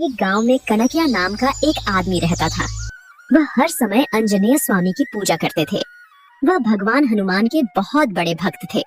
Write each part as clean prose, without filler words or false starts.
एक गांव में कनकया नाम का एक आदमी रहता था। वह हर समय आंजनेय स्वामी की पूजा करते थे। वह भगवान हनुमान के बहुत बड़े भक्त थे।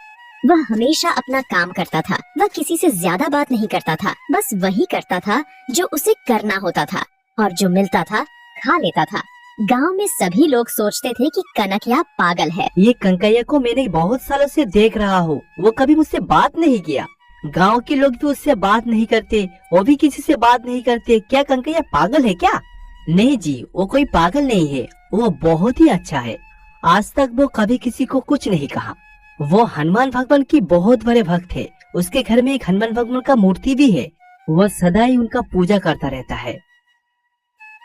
वह हमेशा अपना काम करता था। वह किसी से ज्यादा बात नहीं करता था, बस वही करता था जो उसे करना होता था, और जो मिलता था खा लेता था। गांव में सभी लोग सोचते थे कि कनकया पागल है। ये कनकैया को मैंने बहुत सालों से देख रहा हूँ, वो कभी मुझसे बात नहीं किया। गांव के लोग भी उससे बात नहीं करते, वो भी किसी से बात नहीं करते। क्या कनकैया पागल है क्या? नहीं जी, वो कोई पागल नहीं है, वो बहुत ही अच्छा है। आज तक वो कभी किसी को कुछ नहीं कहा। वो हनुमान भगवान की बहुत बड़े भक्त है। उसके घर में एक हनुमान भगवान का मूर्ति भी है। वह सदा ही उनका पूजा करता रहता है।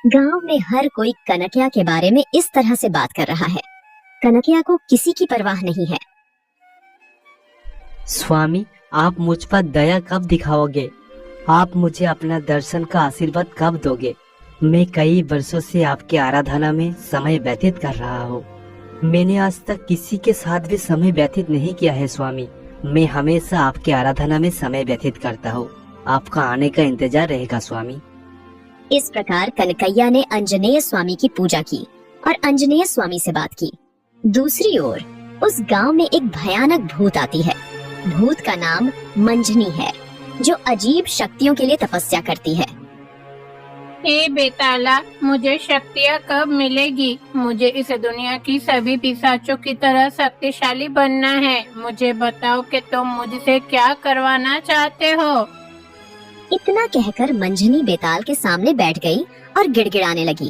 गांव में हर कोई कनकया के बारे में इस तरह से बात कर रहा है। कनकया को किसी की परवाह नहीं है। स्वामी, आप मुझ पर दया कब दिखाओगे? आप मुझे अपना दर्शन का आशीर्वाद कब दोगे? मैं कई वर्षों से आपके आराधना में समय व्यतीत कर रहा हूँ। मैंने आज तक किसी के साथ भी समय व्यतीत नहीं किया है स्वामी। मैं हमेशा आपके आराधना में समय व्यतीत करता हूँ। आपका आने का इंतजार रहेगा स्वामी। इस प्रकार कनकैया ने आंजनेय स्वामी की पूजा की और आंजनेय स्वामी से बात की। दूसरी ओर उस गांव में एक भयानक भूत आती है। भूत का नाम मंजनी है, जो अजीब शक्तियों के लिए तपस्या करती है। हे बेताला, मुझे शक्तियाँ कब मिलेगी? मुझे इस दुनिया की सभी पिशाचों की तरह शक्तिशाली बनना है। मुझे बताओ कि तुम मुझसे क्या करवाना चाहते हो? इतना कहकर मंजनी बेताल के सामने बैठ गई और गिड़गिड़ाने लगी।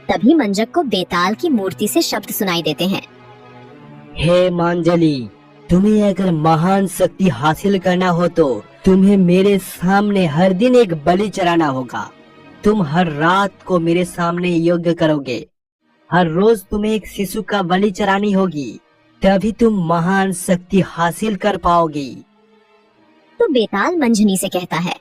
तभी मंजक को बेताल की मूर्ति से शब्द सुनाई देते हैं। हे मांजली, तुम्हें अगर महान शक्ति हासिल करना हो तो तुम्हें मेरे सामने हर दिन एक बलि चढ़ाना होगा। तुम हर रात को मेरे सामने यज्ञ करोगे। हर रोज तुम्हें एक शिशु का बलि चढ़ानी होगी, तभी तुम महान शक्ति हासिल कर पाओगी। तो बेताल मंजनी से कहता है,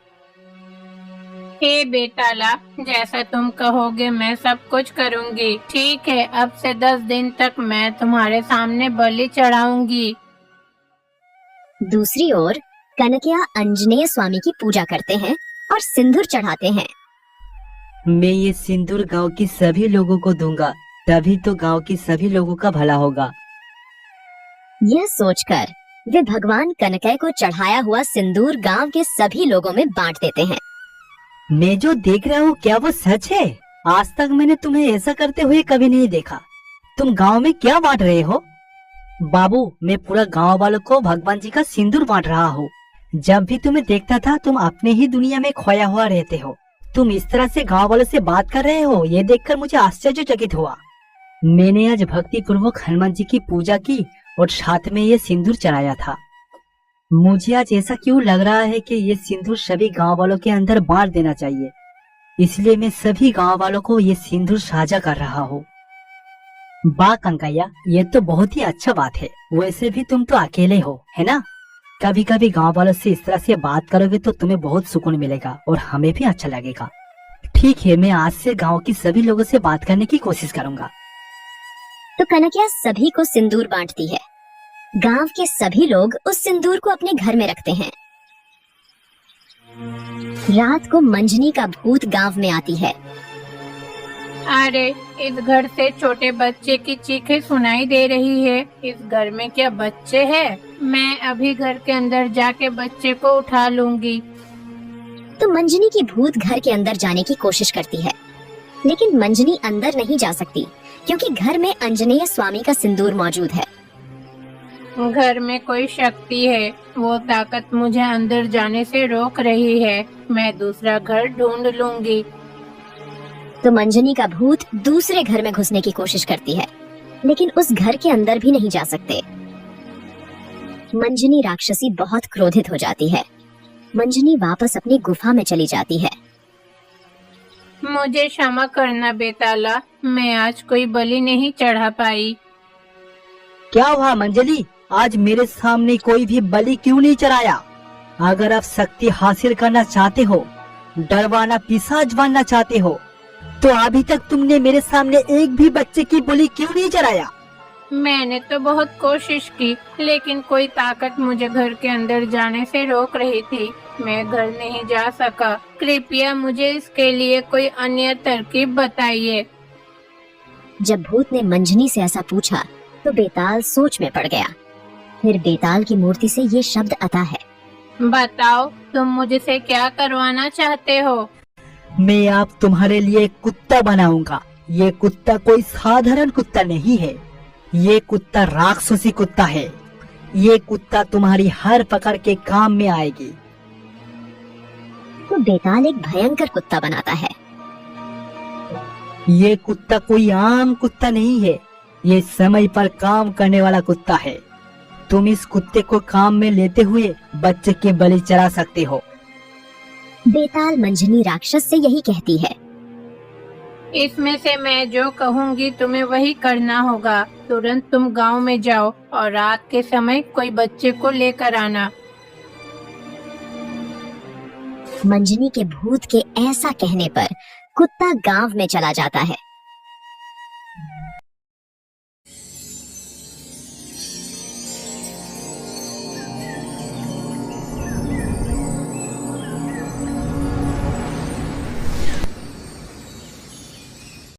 हे बेताला, जैसा तुम कहोगे मैं सब कुछ करूंगी। ठीक है, अब से 10 दिन तक मैं तुम्हारे सामने बलि चढ़ाऊंगी। दूसरी ओर कनकया आंजनेय स्वामी की पूजा करते हैं और सिंदूर चढ़ाते हैं। मैं ये सिंदूर गांव की सभी लोगों को दूंगा, तभी तो गांव की सभी लोगों का भला होगा। यह सोचकर वे भगवान कनकय को चढ़ाया हुआ सिंदूर गांव के सभी लोगों में बांट देते हैं। मैं जो देख रहा हूँ क्या वो सच है? आज तक मैंने तुम्हें ऐसा करते हुए कभी नहीं देखा। तुम गांव में क्या बांट रहे हो? बाबू, मैं पूरा गांव वालों को भगवान जी का सिंदूर बांट रहा हूँ। जब भी तुम्हें देखता था तुम अपने ही दुनिया में खोया हुआ रहते हो। तुम इस तरह से गांव वालों से बात कर रहे हो, ये देखकर मुझे आश्चर्यचकित हुआ। मैंने आज भक्ति पूर्वक हनुमान जी की पूजा की और साथ में ये सिंदूर चढ़ाया था। मुझे आज ऐसा क्यों लग रहा है कि ये सिंदूर सभी गांव वालों के अंदर बांट देना चाहिए, इसलिए मैं सभी गांव वालों को ये सिंदूर साझा कर रहा हूँ। वाह कनकैया, ये तो बहुत ही अच्छा बात है। वैसे भी तुम तो अकेले हो, है ना? कभी कभी गांव वालों से इस तरह से बात करोगे तो तुम्हें बहुत सुकून मिलेगा और हमें भी अच्छा लगेगा। ठीक है, मैं आज से गांव की सभी लोगों से बात करने की कोशिश करूंगा। तो कनकया सभी को सिंदूर बांटती है। गांव के सभी लोग उस सिंदूर को अपने घर में रखते हैं। रात को मंजनी का भूत गांव में आती है। अरे, इस घर से छोटे बच्चे की चीखें सुनाई दे रही है। इस घर में क्या बच्चे हैं? मैं अभी घर के अंदर जाके बच्चे को उठा लूंगी। तो मंजनी की भूत घर के अंदर जाने की कोशिश करती है, लेकिन मंजनी अंदर नहीं जा सकती क्योंकि घर में आंजनेय स्वामी का सिंदूर मौजूद है। घर में कोई शक्ति है, वो ताकत मुझे अंदर जाने से रोक रही है। मैं दूसरा घर ढूंढ लूंगी। तो मंजनी का भूत दूसरे घर में घुसने की कोशिश करती है, लेकिन उस घर के अंदर भी नहीं जा सकते। मंजनी राक्षसी बहुत क्रोधित हो जाती है। मंजनी वापस अपनी गुफा में चली जाती है। मुझे क्षमा करना बेताला, मैं आज कोई बलि नहीं चढ़ा पाई। क्या हुआ मंजली? आज मेरे सामने कोई भी बलि क्यों नहीं चढ़ाया? अगर आप शक्ति हासिल करना चाहते हो, डरवाना पिशाच बनना चाहते हो, तो अभी तक तुमने मेरे सामने एक भी बच्चे की बलि क्यों नहीं चढ़ाया? मैंने तो बहुत कोशिश की, लेकिन कोई ताकत मुझे घर के अंदर जाने से रोक रही थी। मैं घर नहीं जा सका। कृपया मुझे इसके लिए कोई अन्य तरकीब बताइए। जब भूत ने मंजनी से ऐसा पूछा तो बेताल सोच में पड़ गया। फिर बेताल की मूर्ति से ये शब्द आता है। बताओ, तुम मुझसे क्या करवाना चाहते हो? मैं आप तुम्हारे लिए एक कुत्ता बनाऊंगा। ये कुत्ता कोई साधारण कुत्ता नहीं है। ये कुत्ता राक्षसी कुत्ता है। ये कुत्ता तुम्हारी हर पकड़ के काम में आएगी। तो बेताल एक भयंकर कुत्ता बनाता है। ये कुत्ता कोई आम कुत्ता नहीं है। ये समय पर काम करने वाला कुत्ता है। तुम इस कुत्ते को काम में लेते हुए बच्चे के बलि चढ़ा सकते हो। बेताल मंजनी राक्षस से यही कहती है। इसमें से मैं जो कहूँगी तुम्हें वही करना होगा। तुरंत तुम गांव में जाओ और रात के समय कोई बच्चे को लेकर आना। मंजनी के भूत के ऐसा कहने पर कुत्ता गांव में चला जाता है।